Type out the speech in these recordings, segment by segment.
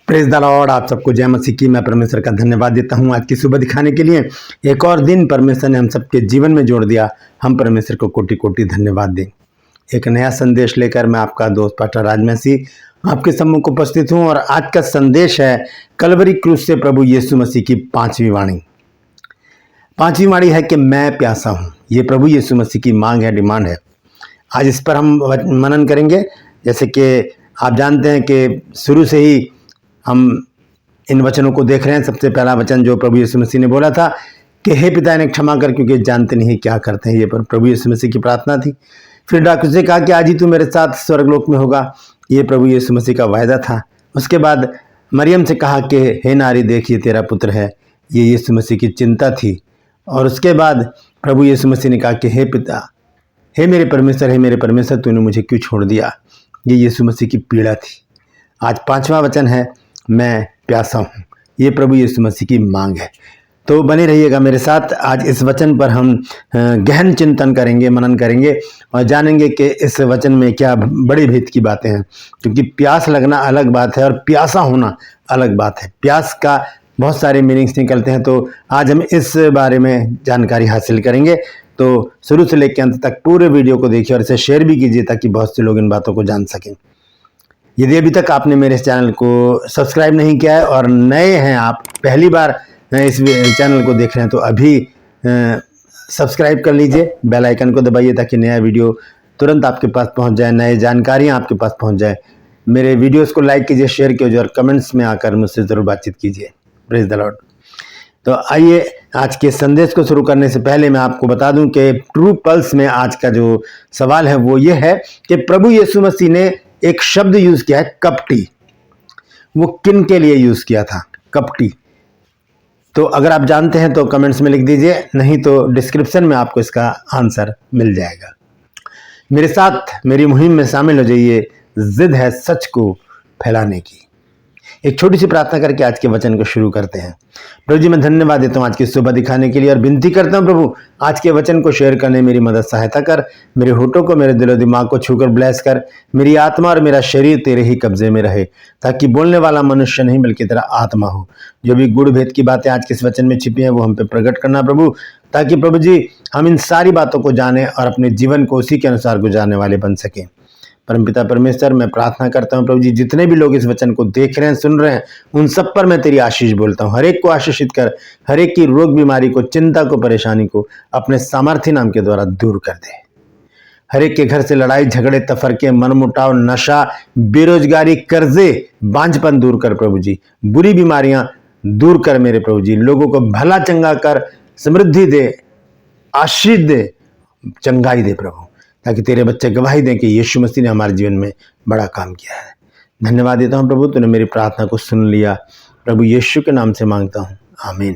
Praise the Lord. आप सबको जय मसीह की। मैं परमेश्वर का धन्यवाद देता हूँ आज की सुबह दिखाने के लिए। एक और दिन परमेश्वर ने हम सबके जीवन में जोड़ दिया। हम परमेश्वर को कोटि कोटि धन्यवाद दें। एक नया संदेश लेकर मैं आपका दोस्त पास्टर राज मसीह आपके सम्मुख उपस्थित हूँ और आज का संदेश है कलवरी क्रूज से प्रभु यीशु मसीह की पांचवी वाणी। पांचवी वाणी है कि मैं प्यासा हूँ। ये प्रभु यीशु मसीह की मांग है, डिमांड है। आज इस पर हम मनन करेंगे। जैसे कि आप जानते हैं कि शुरू से ही हम इन वचनों को देख रहे हैं। सबसे पहला वचन जो प्रभु यीशु मसीह ने बोला था कि हे पिता इन्हें क्षमा कर क्योंकि जानते नहीं क्या करते हैं। ये पर प्रभु यीशु मसीह की प्रार्थना थी। फिर डॉक्टर से कहा कि आज ही तू मेरे साथ स्वर्गलोक में होगा। ये प्रभु यीशु मसीह का वायदा था। उसके बाद मरियम से कहा कि हे नारी देखिए तेरा पुत्र है। ये यीशु मसीह की चिंता थी। और उसके बाद प्रभु यीशु मसीह ने कहा कि हे पिता, हे मेरे परमेश्वर तूने मुझे क्यों छोड़ दिया। ये यीशु मसीह की पीड़ा थी। आज पांचवा वचन है मैं प्यासा हूँ। ये प्रभु यीशु मसीह की मांग है। तो बने रहिएगा मेरे साथ। आज इस वचन पर हम गहन चिंतन करेंगे, मनन करेंगे और जानेंगे कि इस वचन में क्या बड़े भेद की बातें हैं। क्योंकि प्यास लगना अलग बात है और प्यासा होना अलग बात है। प्यास का बहुत सारे मीनिंग्स निकलते हैं। तो आज हम इस बारे में जानकारी हासिल करेंगे। तो शुरू से लेकर अंत तक पूरे वीडियो को देखिए और इसे शेयर भी कीजिए ताकि बहुत से लोग इन बातों को जान सकें। यदि अभी तक आपने मेरे चैनल को सब्सक्राइब नहीं किया है और नए हैं, आप पहली बार इस चैनल को देख रहे हैं, तो अभी सब्सक्राइब कर लीजिए, बेल आइकन को दबाइए ताकि नया वीडियो तुरंत आपके पास पहुंच जाए, नए जानकारियां आपके पास पहुंच जाए। मेरे वीडियोस को लाइक कीजिए, शेयर कीजिए और कमेंट्स में आकर मुझसे ज़रूर बातचीत कीजिए। Praise the Lord. तो आइए आज के संदेश को शुरू करने से पहले मैं आपको बता दूं कि ट्रू पल्स में आज का जो सवाल है वो ये है कि प्रभु यीशु मसीह ने एक शब्द यूज किया है कपटी। वो किन के लिए यूज किया था कपटी? तो अगर आप जानते हैं तो कमेंट्स में लिख दीजिए, नहीं तो डिस्क्रिप्शन में आपको इसका आंसर मिल जाएगा। मेरे साथ मेरी मुहिम में शामिल हो जाइए। जिद है सच को फैलाने की। एक छोटी सी प्रार्थना करके आज के वचन को शुरू करते हैं। प्रभु जी, मैं धन्यवाद देता हूँ आज की सुबह दिखाने के लिए और विनती करता हूँ प्रभु आज के वचन को शेयर करने मेरी मदद सहायता कर। मेरे होठों को, मेरे दिलो दिमाग को छूकर ब्लेस कर। मेरी आत्मा और मेरा शरीर तेरे ही कब्जे में रहे ताकि बोलने वाला मनुष्य नहीं बल्कि तेरा आत्मा हो। जो भी गुड़ भेद की बातें आज के इस वचन में छिपी हैं वो हम पे प्रकट करना प्रभु, ताकि प्रभु जी हम इन सारी बातों को जाने और अपने जीवन को उसी के अनुसार गुजारने वाले बन सकें। परमपिता परमेश्वर, मैं प्रार्थना करता हूँ प्रभु जी, जितने भी लोग इस वचन को देख रहे हैं, सुन रहे हैं, उन सब पर मैं तेरी आशीष बोलता हूँ। हर एक को आशीषित कर। हर एक की रोग बीमारी को, चिंता को, परेशानी को अपने सामर्थ्य नाम के द्वारा दूर कर दे। हर एक के घर से लड़ाई झगड़े, तफरके, मनमुटाव, नशा, बेरोजगारी, कर्जे, बांझपन दूर कर प्रभु जी। बुरी बीमारियां दूर कर मेरे प्रभु जी। लोगों को भला चंगा कर, समृद्धि दे, आशीष दे, चंगाई दे प्रभु, ताकि तेरे बच्चे गवाही दें कि यीशु मसीह ने हमारे जीवन में बड़ा काम किया है। धन्यवाद देता हूं प्रभु, तूने मेरी प्रार्थना को सुन लिया। प्रभु यीशु के नाम से मांगता हूं, आमीन।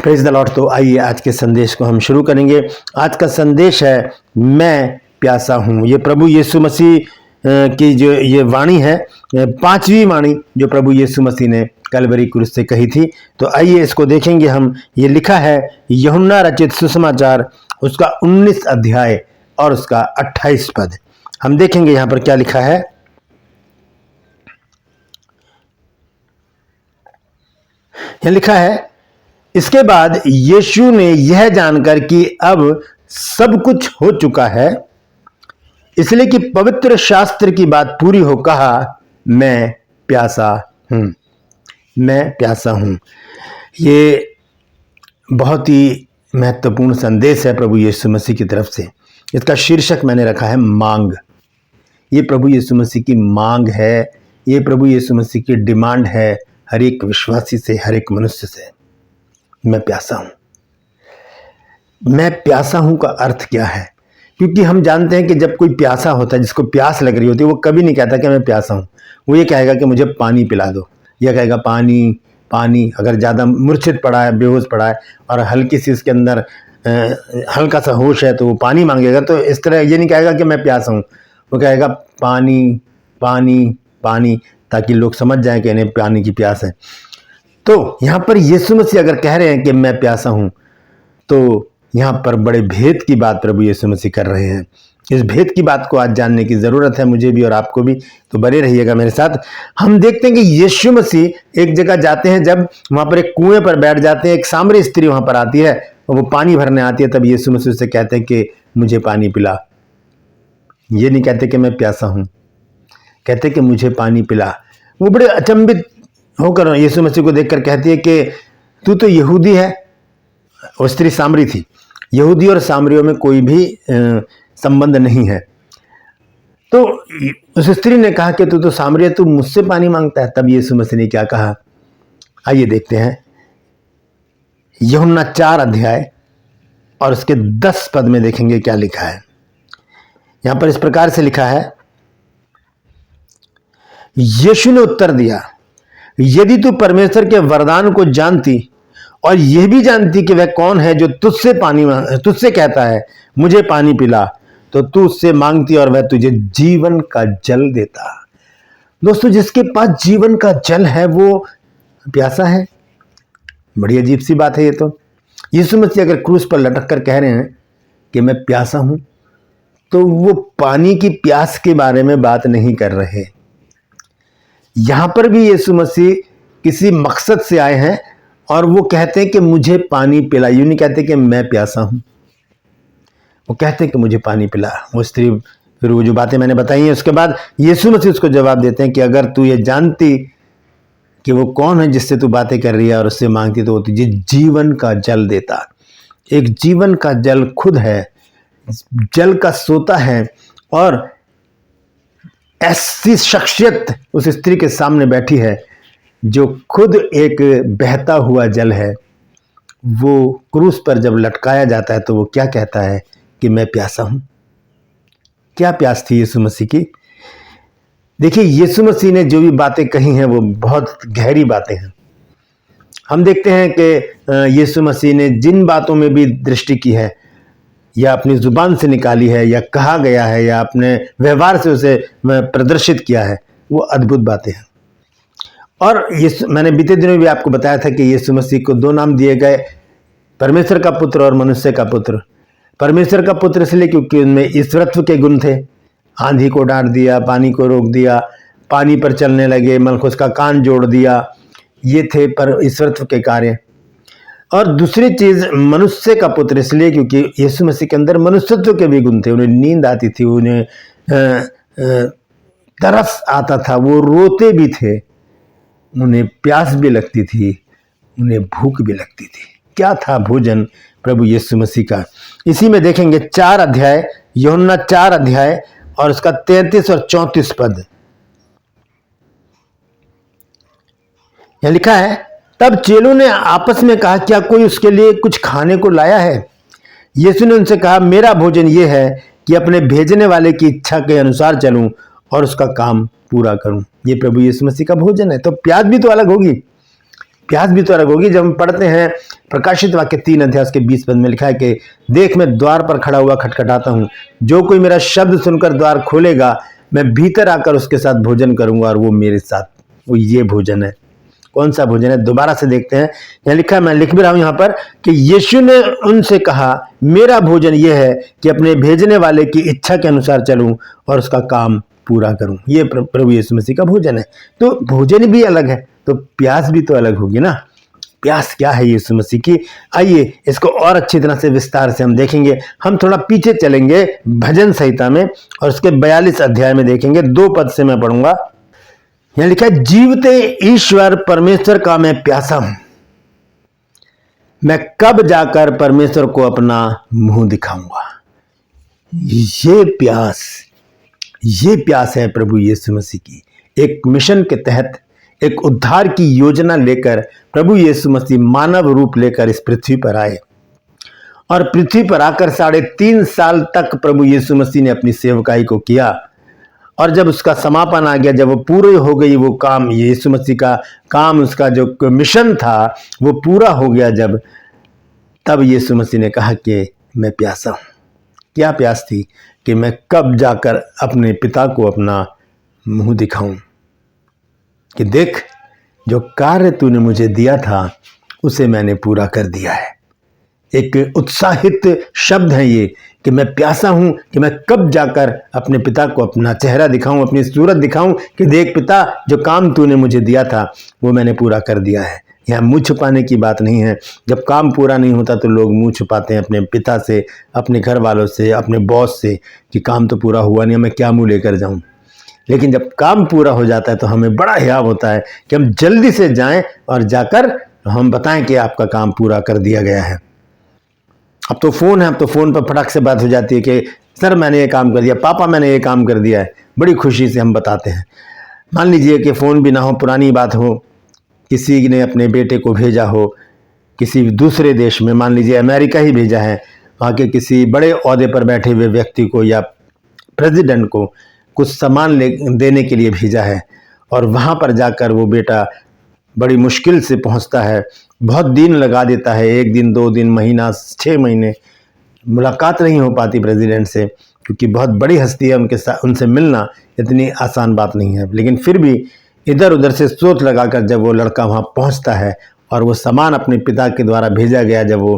Praise the Lord. तो आइए आज के संदेश को हम शुरू करेंगे। आज का संदेश है मैं प्यासा हूं। ये प्रभु यीशु मसीह की जो ये वाणी है, पांचवी वाणी जो प्रभु यीशु मसीह ने कलवरी क्रूस से कही थी। तो आइए इसको देखेंगे हम। ये लिखा है यूहन्ना रचित सुसमाचार, उसका 19 अध्याय और उसका 28 पद। हम देखेंगे यहां पर क्या लिखा है। यह लिखा है, इसके बाद यीशु ने यह जानकर कि अब सब कुछ हो चुका है, इसलिए कि पवित्र शास्त्र की बात पूरी हो, कहा मैं प्यासा हूं। मैं प्यासा हूं। ये बहुत ही महत्वपूर्ण संदेश है प्रभु यीशु मसीह की तरफ से। इसका शीर्षक मैंने रखा है मांग। ये प्रभु यीशु मसीह की मांग है। ये प्रभु यीशु मसीह की डिमांड है हर एक विश्वासी से, हर एक मनुष्य से। मैं प्यासा हूं। मैं प्यासा हूं का अर्थ क्या है? क्योंकि हम जानते हैं कि जब कोई प्यासा होता है, जिसको प्यास लग रही होती है, वो कभी नहीं कहता कि मैं प्यासा हूं। वो ये कहेगा कि मुझे पानी पिला दो, या कहेगा पानी पानी। अगर ज़्यादा मूर्छित पड़ा है, बेहोश पड़ा है और हल्की सी उसके अंदर हल्का सा होश है तो वो पानी मांगेगा। तो इस तरह ये नहीं कहेगा कि मैं प्यासा हूँ, वो कहेगा पानी पानी पानी, ताकि लोग समझ जाएं कि इन्हें पानी की प्यास है। तो यहाँ पर यीशु मसीह अगर कह रहे हैं कि मैं प्यासा हूँ, तो यहाँ पर बड़े भेद की बात प्रभु यीशु मसीह कर रहे हैं। इस भेद की बात को आज जानने की जरूरत है मुझे भी और आपको भी, तो बने रहिएगा मेरे साथ। हम देखते हैं कि यीशु मसीह एक जगह जाते हैं, जब वहां पर एक कुएं पर बैठ जाते हैं, एक सामरी स्त्री वहां पर आती है और वो पानी भरने आती है। तब यीशु मसीह से कहते हैं कि मुझे पानी पिला। ये नहीं कहते कि मैं प्यासा हूं, कहते कि मुझे पानी पिला। वो बड़े अचंभित होकर यीशु मसीह को देखकर कहती है कि तू तो यहूदी है। वो स्त्री सामरी थी। यहूदी और सामरियों में कोई भी संबंध नहीं है। तो उस स्त्री ने कहा कि तू तो सामरी है, तू मुझसे पानी मांगता है। तब यीशु मसीह ने क्या कहा, आइए देखते हैं। यूहन्ना 4 अध्याय और उसके 10 पद में देखेंगे क्या लिखा है। यहां पर इस प्रकार से लिखा है, यीशु ने उत्तर दिया, यदि तू परमेश्वर के वरदान को जानती और यह भी जानती कि वह कौन है जो तुझसे कहता है मुझे पानी पिला, तो तू उससे मांगती और वह तुझे जीवन का जल देता। दोस्तों, जिसके पास जीवन का जल है वो प्यासा है। बड़ी अजीब सी बात है ये तो। यीशु मसीह अगर क्रूस पर लटक कर कह रहे हैं कि मैं प्यासा हूं, तो वो पानी की प्यास के बारे में बात नहीं कर रहे। यहां पर भी यीशु मसीह किसी मकसद से आए हैं और वो कहते हैं कि मुझे पानी पिला। यूं नहीं कहते कि मैं प्यासा हूं, वो कहते हैं कि मुझे पानी पिला। वो स्त्री फिर वो जो बातें मैंने बताई हैं, उसके बाद यीशु मसीह उसको जवाब देते हैं कि अगर तू ये जानती कि वो कौन है जिससे तू बातें कर रही है और उससे मांगती, तो वो तुझे जीवन का जल देता। एक जीवन का जल खुद है, जल का सोता है। और ऐसी शख्सियत उस स्त्री के सामने बैठी है जो खुद एक बहता हुआ जल है। वो क्रूस पर जब लटकाया जाता है तो वो क्या कहता है कि मैं प्यासा हूं। क्या प्यास थी यीशु मसीह की। देखिए, यीशु मसीह ने जो भी बातें कही हैं वो बहुत गहरी बातें हैं। हम देखते हैं कि यीशु मसीह ने जिन बातों में भी दृष्टि की है, या अपनी जुबान से निकाली है, या कहा गया है, या अपने व्यवहार से उसे प्रदर्शित किया है, वो अद्भुत बातें हैं। और मैंने बीते दिनों भी आपको बताया था कि यीशु मसीह को 2 नाम दिए गए, परमेश्वर का पुत्र और मनुष्य का पुत्र। परमेश्वर का पुत्र इसलिए क्योंकि उनमें ईश्वरत्व के गुण थे। आंधी को डांट दिया, पानी को रोक दिया, पानी पर चलने लगे, मलखुस का कान जोड़ दिया, ये थे पर ईश्वरत्व के कार्य। और दूसरी चीज मनुष्य का पुत्र इसलिए क्योंकि यीशु मसीह के अंदर मनुष्यत्व के भी गुण थे। उन्हें नींद आती थी, उन्हें तरस आता था, वो रोते भी थे, उन्हें प्यास भी लगती थी, उन्हें भूख भी लगती थी। क्या था भोजन प्रभु यीशु मसीह का। इसी में देखेंगे 4 अध्याय, यूहन्ना 4 अध्याय और उसका 33 और 34 पद। यह लिखा है, तब चेलों ने आपस में कहा, क्या कोई उसके लिए कुछ खाने को लाया है? यीशु ने उनसे कहा, मेरा भोजन यह है कि अपने भेजने वाले की इच्छा के अनुसार चलूं और उसका काम पूरा करूं। ये प्रभु यीशु मसीह का भोजन है। तो प्यास भी तो अलग होगी, प्यास भी तो अलग होगी। जब हम पढ़ते हैं प्रकाशित वाक्य 3 अध्याय उसके 20 पद में लिखा है कि देख, मैं द्वार पर खड़ा हुआ खटखटाता हूं, जो कोई मेरा शब्द सुनकर द्वार खोलेगा, मैं भीतर आकर उसके साथ भोजन करूंगा और वो मेरे साथ। वो ये भोजन है। कौन सा भोजन है? दोबारा से देखते हैं। यहाँ लिखा है, मैं लिख भी रहा हूं यहाँ पर, कि यीशु ने उनसे कहा, मेरा भोजन यह है कि अपने भेजने वाले की इच्छा के अनुसार चलूं और उसका काम पूरा करूं। ये प्रभु यीशु मसीह का भोजन है। तो भोजन भी अलग है, तो प्यास भी तो अलग होगी ना। प्यास क्या है यीशु मसीह की? आइए इसको और अच्छी तरह से विस्तार से हम देखेंगे। हम थोड़ा पीछे चलेंगे भजन संहिता में और उसके 42 अध्याय में देखेंगे। 2 पद से मैं पढ़ूंगा। यहां लिखा है, जीवते ईश्वर परमेश्वर का मैं प्यासा हूं, मैं कब जाकर परमेश्वर को अपना मुंह दिखाऊंगा। ये प्यास है प्रभु यीशु मसीह की। एक मिशन के तहत, एक उद्धार की योजना लेकर प्रभु यीशु मसीह मानव रूप लेकर इस पृथ्वी पर आए और पृथ्वी पर आकर 3.5 साल तक प्रभु यीशु मसीह ने अपनी सेवकाई को किया। और जब उसका समापन आ गया, जब वो पूरे हो गई, वो काम यीशु मसीह का काम, उसका जो मिशन था वो पूरा हो गया, जब तब यीशु मसीह ने कहा कि मैं प्यासा हूं। क्या प्यास थी? कि मैं कब जाकर अपने पिता को अपना मुंह दिखाऊं, कि देख, जो कार्य तूने मुझे दिया था उसे मैंने पूरा कर दिया है। एक उत्साहित शब्द है ये कि मैं प्यासा हूं कि मैं कब जाकर अपने पिता को अपना चेहरा दिखाऊं, अपनी सूरत दिखाऊं कि देख पिता, जो काम तूने मुझे दिया था वो मैंने पूरा कर दिया है। यहाँ मुंह छुपाने की बात नहीं है। जब काम पूरा नहीं होता तो लोग मुंह छुपाते हैं अपने पिता से, अपने घर वालों से, अपने बॉस से कि काम तो पूरा हुआ नहीं, मैं क्या मुंह लेकर जाऊं। लेकिन जब काम पूरा हो जाता है तो हमें बड़ा हियाव होता है कि हम जल्दी से जाएं और जाकर हम बताएं कि आपका काम पूरा कर दिया गया है। अब तो फ़ोन है, अब तो फ़ोन पर फटाक से बात हो जाती है कि सर मैंने ये काम कर दिया, पापा मैंने ये काम कर दिया है, बड़ी खुशी से हम बताते हैं। मान लीजिए कि फ़ोन भी ना हो, पुरानी बात हो, किसी ने अपने बेटे को भेजा हो किसी दूसरे देश में, मान लीजिए अमेरिका ही भेजा है, वहाँ के किसी बड़े ओहदे पर बैठे हुए व्यक्ति को या प्रेसिडेंट को कुछ सामान देने के लिए भेजा है और वहाँ पर जाकर वो बेटा बड़ी मुश्किल से पहुँचता है, बहुत दिन लगा देता है, 1 दिन 2 दिन, महीना 6 महीने, मुलाकात नहीं हो पाती प्रेसिडेंट से, क्योंकि बहुत बड़ी हस्ती है, उनके साथ उनसे मिलना इतनी आसान बात नहीं है। लेकिन फिर भी इधर उधर से सोच लगाकर जब वो लड़का वहाँ पहुँचता है और वो सामान अपने पिता के द्वारा भेजा गया जब वो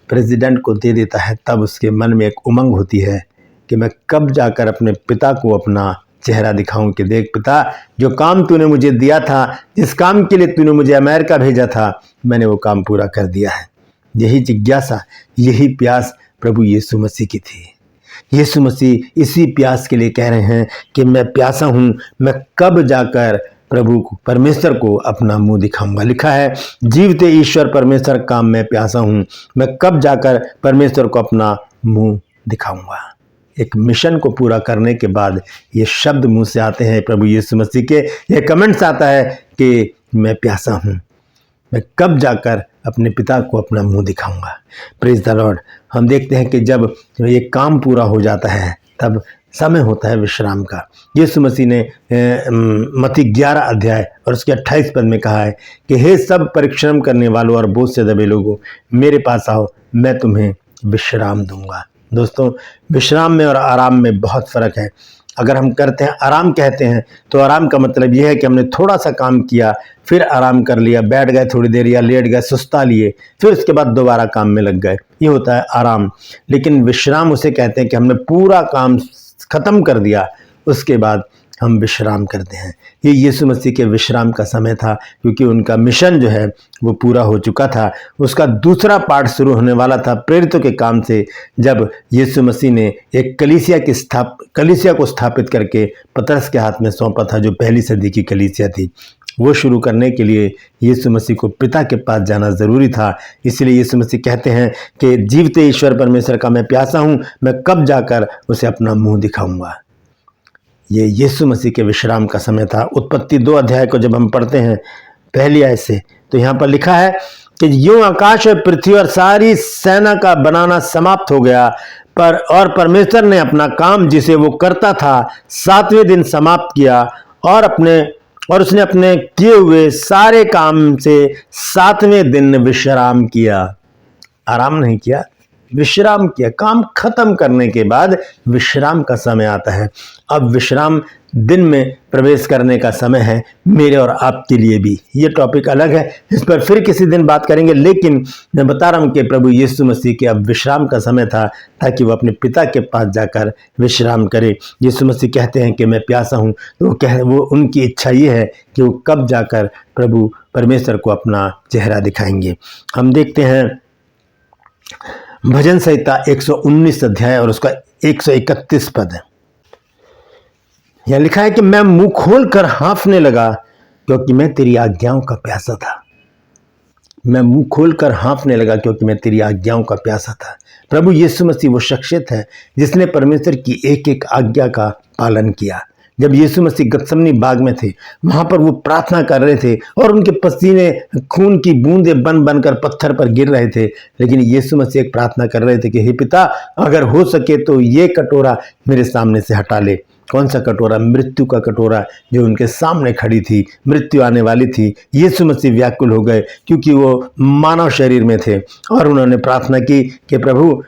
प्रेसिडेंट को दे देता है, तब उसके मन में एक उमंग होती है कि मैं कब जाकर अपने पिता को अपना चेहरा दिखाऊं कि देख पिता, जो काम तूने मुझे दिया था, जिस काम के लिए तूने मुझे अमेरिका भेजा था, मैंने वो काम पूरा कर दिया है। यही जिज्ञासा, यही प्यास प्रभु यीशु मसीह की थी। यीशु मसीह इसी प्यास के लिए कह रहे हैं कि मैं प्यासा हूं, मैं कब जाकर प्रभु को, परमेश्वर को अपना मुंह दिखाऊंगा। लिखा है, जीवते ईश्वर परमेश्वर का मैं प्यासा हूं, मैं कब जाकर परमेश्वर को अपना मुंह दिखाऊंगा। एक मिशन को पूरा करने के बाद ये शब्द मुंह से आते हैं प्रभु यीशु मसीह के, ये कमेंट्स आता है कि मैं प्यासा हूं, मैं कब जाकर अपने पिता को अपना मुंह दिखाऊंगा। Praise the Lord. हम देखते हैं कि जब ये काम पूरा हो जाता है तब समय होता है विश्राम का। यीशु मसीह ने मत्ती 11 अध्याय और उसके 28 पद में कहा है कि हे सब परिश्रम करने वालों और बोझ से दबे लोगों, मेरे पास आओ, मैं तुम्हें विश्राम दूंगा। दोस्तों, विश्राम में और आराम में बहुत फ़र्क है। अगर हम करते हैं आराम कहते हैं तो आराम का मतलब यह है कि हमने थोड़ा सा काम किया, फिर आराम कर लिया, बैठ गए थोड़ी देर या लेट गए, सुस्ता लिए, फिर उसके बाद दोबारा काम में लग गए, ये होता है आराम। लेकिन विश्राम उसे कहते हैं कि हमने पूरा काम खत्म कर दिया, उसके बाद हम विश्राम करते हैं। ये यीशु मसीह के विश्राम का समय था, क्योंकि उनका मिशन जो है वो पूरा हो चुका था। उसका दूसरा पार्ट शुरू होने वाला था प्रेरितों के काम से, जब यीशु मसीह ने एक कलीसिया को स्थापित करके पतरस के हाथ में सौंपा था, जो पहली सदी की कलीसिया थी। वो शुरू करने के लिए यीशु मसीह को पिता के पास जाना ज़रूरी था। इसलिए यीशु मसीह कहते हैं कि जीवते ईश्वर परमेश्वर का मैं प्यासा हूँ, मैं कब जाकर उसे अपना मुँह दिखाऊँगा। ये यीशु मसीह के विश्राम का समय था। उत्पत्ति 2 अध्याय को जब हम पढ़ते हैं पहली आयत से, तो यहाँ पर लिखा है कि यूं आकाश और पृथ्वी और सारी सेना का बनाना समाप्त हो गया, और परमेश्वर ने अपना काम जिसे वो करता था 7वें दिन समाप्त किया, और उसने अपने किए हुए सारे काम से 7वें दिन विश्राम किया। आराम नहीं किया, विश्राम किया। काम खत्म करने के बाद विश्राम का समय आता है। अब विश्राम दिन में प्रवेश करने का समय है, मेरे और आपके लिए भी। ये टॉपिक अलग है, इस पर फिर किसी दिन बात करेंगे। लेकिन मैं बता रहा हूँ कि प्रभु यीशु मसीह के अब विश्राम का समय था, ताकि वो अपने पिता के पास जाकर विश्राम करे। यीशु मसीह कहते हैं कि मैं प्यासा हूँ, तो वो उनकी इच्छा ये है कि वो कब जाकर प्रभु परमेश्वर को अपना चेहरा दिखाएंगे। हम देखते हैं भजन संहिता 119 अध्याय और उसका 131 पद है। यह लिखा है कि मैं मुंह खोलकर हाँफने लगा, क्योंकि मैं तेरी आज्ञाओं का प्यासा था। मैं मुंह खोलकर हाँफने लगा, क्योंकि मैं तेरी आज्ञाओं का प्यासा था। प्रभु यीशु मसीह वो शख्सियत है जिसने परमेश्वर की एक एक आज्ञा का पालन किया। जब यीशु मसीह गतसमनी बाग में थे, वहां पर वो प्रार्थना कर रहे थे और उनके पसीने खून की बूंदें बन बनकर पत्थर पर गिर रहे थे, लेकिन यीशु मसीह एक प्रार्थना कर रहे थे कि हे पिता, अगर हो सके तो ये कटोरा मेरे सामने से हटा ले। कौन सा कटोरा? मृत्यु का कटोरा, जो उनके सामने खड़ी थी, मृत्यु आने वाली थी। यीशु मसीह व्याकुल हो गए, क्योंकि वो मानव शरीर में थे, और उन्होंने प्रार्थना की कि प्रभु,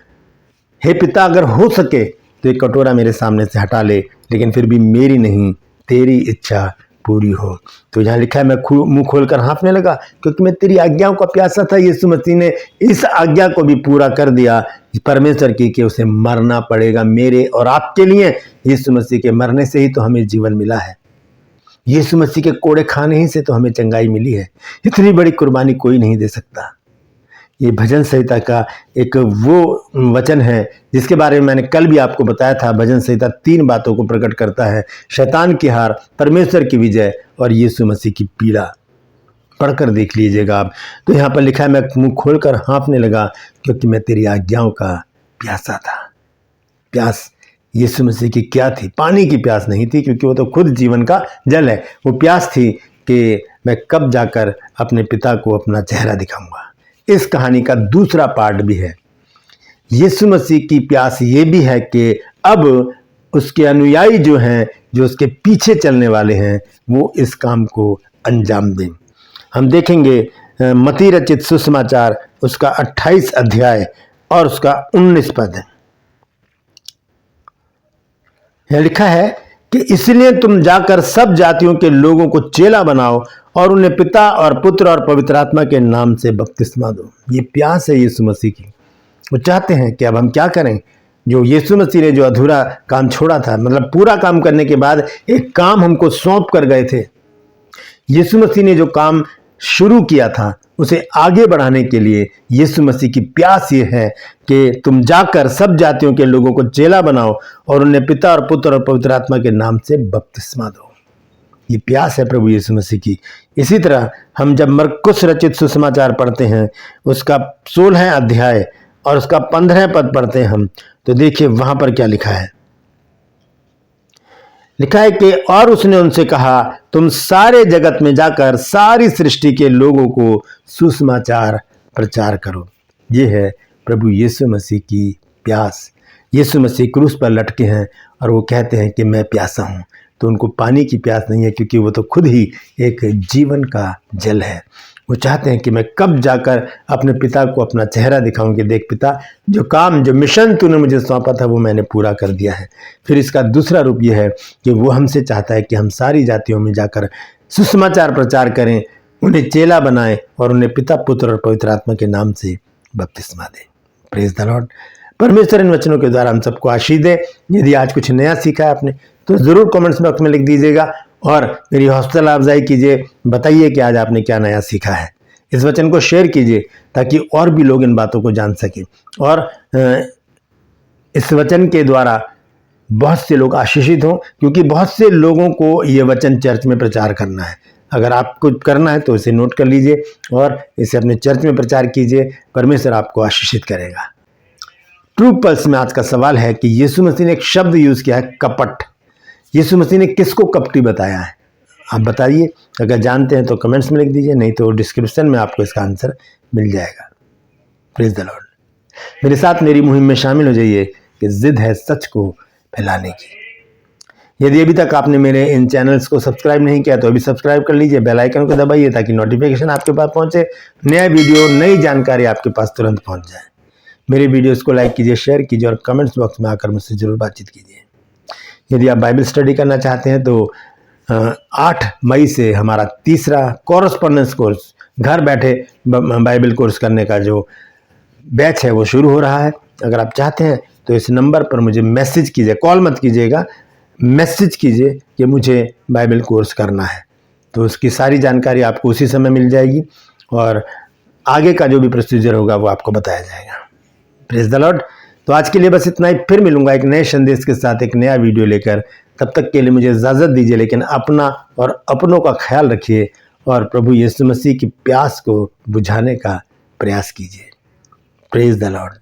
हे पिता, अगर हो सके तो ये कटोरा मेरे सामने से हटा ले, लेकिन फिर भी मेरी नहीं तेरी इच्छा पूरी हो। तो यहाँ लिखा है, मैं मुंह खोलकर हाँफने लगा क्योंकि मैं तेरी आज्ञाओं का प्यासा था। यीशु मसीह ने इस आज्ञा को भी पूरा कर दिया परमेश्वर की, कि उसे मरना पड़ेगा मेरे और आपके लिए। यीशु मसीह के मरने से ही तो हमें जीवन मिला है, यीशु मसीह के कोड़े खाने ही से तो हमें चंगाई मिली है। इतनी बड़ी कुर्बानी कोई नहीं दे सकता। ये भजन संहिता का एक वो वचन है जिसके बारे में मैंने कल भी आपको बताया था। भजन संहिता 3 बातों को प्रकट करता है, शैतान की हार, परमेश्वर की विजय और यीशु मसीह की पीड़ा। पढ़कर देख लीजिएगा आप। तो यहाँ पर लिखा है, मैं मुंह खोलकर हाँफने लगा क्योंकि मैं तेरी आज्ञाओं का प्यासा था। प्यास यीशु मसीह की क्या थी? पानी की प्यास नहीं थी, क्योंकि वो तो खुद जीवन का जल है। वो प्यास थी कि मैं कब जाकर अपने पिता को अपना चेहरा दिखाऊंगा। इस कहानी का दूसरा पार्ट भी है। यीशु मसीह की प्यास ये भी है कि अब उसके अनुयायी जो हैं, जो उसके पीछे चलने वाले हैं, वो इस काम को अंजाम दें। हम देखेंगे मत्ती रचित सुसमाचार उसका 28 अध्याय और उसका 19 पद है। यह लिखा है कि इसलिए तुम जाकर सब जातियों के लोगों को चेला बनाओ और उन्हें पिता और पुत्र और पवित्र आत्मा के नाम से बपतिस्मा दो। ये प्यास है यीशु मसीह की। वो चाहते हैं कि अब हम क्या करें। जो यीशु मसीह ने जो अधूरा काम छोड़ा था, मतलब पूरा काम करने के बाद एक काम हमको सौंप कर गए थे। यीशु मसीह ने जो काम शुरू किया था उसे आगे बढ़ाने के लिए यीशु मसीह की प्यास ये है कि तुम जाकर सब जातियों के लोगों को चेला बनाओ और उन्हें पिता और पुत्र और पवित्र आत्मा के नाम से बपतिस्मा दो। ये प्यास है प्रभु यीशु मसीह की। इसी तरह हम जब मरकुस रचित सुसमाचार पढ़ते हैं, उसका 16 अध्याय और उसका 15 पद पढ़ते हैं हम, तो देखिए वहां पर क्या लिखा है। लिखा है कि और उसने उनसे कहा, तुम सारे जगत में जाकर सारी सृष्टि के लोगों को सुसमाचार प्रचार करो। ये है प्रभु यीशु मसीह की प्यास। यीशु मसीह क्रूस पर लटके हैं और वो कहते हैं कि मैं प्यासा हूं। तो उनको पानी की प्यास नहीं है, क्योंकि वो तो खुद ही एक जीवन का जल है। वो चाहते हैं कि मैं कब जाकर अपने पिता को अपना चेहरा दिखाऊं कि देख पिता, जो काम, जो मिशन तूने मुझे सौंपा था वो मैंने पूरा कर दिया है। फिर इसका दूसरा रूप यह है कि वो हमसे चाहता है कि हम सारी जातियों में जाकर सुसमाचार प्रचार करें, उन्हें चेला बनाएं और उन्हें पिता, पुत्र और पवित्र आत्मा के नाम से बपतिस्मा दें। Praise the Lord. परमेश्वर इन वचनों के द्वारा हम सबको आशीष दे। यदि आज कुछ नया सीखा है आपने तो ज़रूर कमेंट्स बॉक्स में लिख दीजिएगा और मेरी हौसला अफजाई कीजिए। बताइए कि आज आपने क्या नया सीखा है। इस वचन को शेयर कीजिए ताकि और भी लोग इन बातों को जान सकें और इस वचन के द्वारा बहुत से लोग आशीषित हों, क्योंकि बहुत से लोगों को ये वचन चर्च में प्रचार करना है। अगर आपको करना है तो इसे नोट कर लीजिए और इसे अपने चर्च में प्रचार कीजिए। परमेश्वर आपको आशीषित करेगा। ट्रू पल्स में आज का सवाल है कि यीशु मसीह ने एक शब्द यूज किया है, कपट। यीशु मसीह ने किसको कपटी बताया है? आप बताइए। अगर जानते हैं तो कमेंट्स में लिख दीजिए, नहीं तो डिस्क्रिप्शन में आपको इसका आंसर मिल जाएगा। Praise the Lord. मेरे साथ मेरी मुहिम में शामिल हो जाइए कि जिद है सच को फैलाने की। यदि अभी तक आपने मेरे इन चैनल्स को सब्सक्राइब नहीं किया तो अभी सब्सक्राइब कर लीजिए, बेल आइकन को दबाइए ताकि नोटिफिकेशन आपके पास पहुंचे, नया वीडियो, नई जानकारी आपके पास तुरंत पहुंच जाए। मेरे वीडियोस को लाइक कीजिए, शेयर कीजिए और कमेंट्स बॉक्स में आकर मुझसे जरूर बातचीत कीजिए। यदि आप बाइबल स्टडी करना चाहते हैं तो 8 मई से हमारा तीसरा कॉरेस्पॉन्डेंस कोर्स, घर बैठे बाइबल कोर्स करने का जो बैच है वो शुरू हो रहा है। अगर आप चाहते हैं तो इस नंबर पर मुझे मैसेज कीजिए, कॉल मत कीजिएगा, मैसेज कीजिए कि मुझे बाइबल कोर्स करना है। तो उसकी सारी जानकारी आपको उसी समय मिल जाएगी और आगे का जो भी प्रोसीजर होगा वो आपको बताया जाएगा। Praise the Lord. तो आज के लिए बस इतना ही। फिर मिलूंगा एक नए संदेश के साथ, एक नया वीडियो लेकर। तब तक के लिए मुझे इजाज़त दीजिए, लेकिन अपना और अपनों का ख्याल रखिए और प्रभु यीशु मसीह की प्यास को बुझाने का प्रयास कीजिए। Praise the Lord.